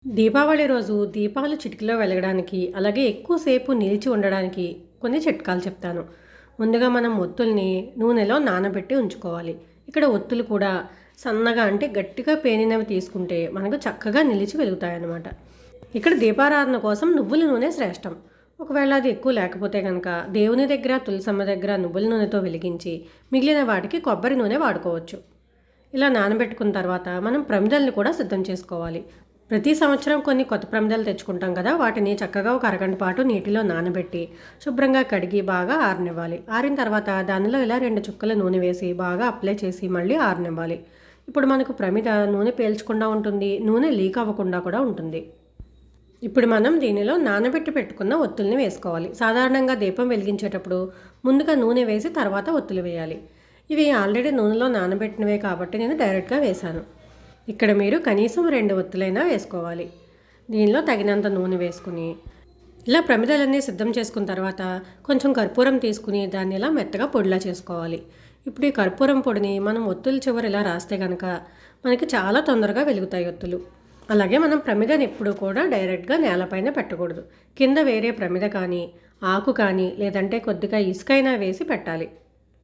దీపావళి రోజు దీపాలు చిటికలో వెలగడానికి, అలాగే ఎక్కువసేపు నిలిచి ఉండడానికి కొన్ని చిట్కాలు చెప్తాను. ముందుగా మనం ఒత్తుల్ని నూనెలో నానబెట్టి ఉంచుకోవాలి. ఇక్కడ ఒత్తులు కూడా సన్నగా అంటే గట్టిగా పేనినవి తీసుకుంటే మనకు చక్కగా నిలిచి వెలుగుతాయన్నమాట. ఇక్కడ దీపారాధన కోసం నువ్వుల నూనె శ్రేష్టం. ఒకవేళ అది ఎక్కువ లేకపోతే కనుక దేవుని దగ్గర తులసమ్మ దగ్గర నువ్వుల నూనెతో వెలిగించి మిగిలిన వాటికి కొబ్బరి నూనె వాడుకోవచ్చు. ఇలా నానబెట్టుకున్న తర్వాత మనం ప్రమిదల్ని కూడా సిద్ధం చేసుకోవాలి. ప్రతి సంవత్సరం కొన్ని కొత్త ప్రమిదలు తెచ్చుకుంటాం కదా, వాటిని చక్కగా ఒక అరగంట పాటు నీటిలో నానబెట్టి శుభ్రంగా కడిగి బాగా ఆరనివ్వాలి. ఆరిన తర్వాత దానిలో ఇలా 2 చుక్కల నూనె వేసి బాగా అప్లై చేసి మళ్ళీ ఆరనివ్వాలి. ఇప్పుడు మనకు ప్రమిద నూనె పీల్చకుండా ఉంటుంది, నూనె లీక్ అవ్వకుండా కూడా ఉంటుంది. ఇప్పుడు మనం దీనిలో నానబెట్టి పెట్టుకున్న ఒత్తుల్ని వేసుకోవాలి. సాధారణంగా దీపం వెలిగించేటప్పుడు ముందుగా నూనె వేసి తర్వాత ఒత్తులు వేయాలి. ఇవి ఆల్రెడీ నూనెలో నానబెట్టినవే కాబట్టి నేను డైరెక్ట్గా వేశాను. ఇక్కడ మీరు కనీసం 2 ఒత్తులైనా వేసుకోవాలి. దీనిలో తగినంత నూనె వేసుకుని ఇలా ప్రమిదలన్నీ సిద్ధం చేసుకున్న తర్వాత కొంచెం కర్పూరం తీసుకుని దాన్ని ఇలా మెత్తగా పొడిలా చేసుకోవాలి. ఇప్పుడు ఈ కర్పూరం పొడిని మనం ఒత్తుల చివర ఇలా రాస్తే కనుక మనకి చాలా తొందరగా వెలుగుతాయి ఒత్తులు. అలాగే మనం ప్రమిదని ఎప్పుడూ కూడా డైరెక్ట్గా నేలపైన పెట్టకూడదు. కింద వేరే ప్రమిద కానీ ఆకు కానీ లేదంటే కొద్దిగా ఇసుకైనా వేసి పెట్టాలి.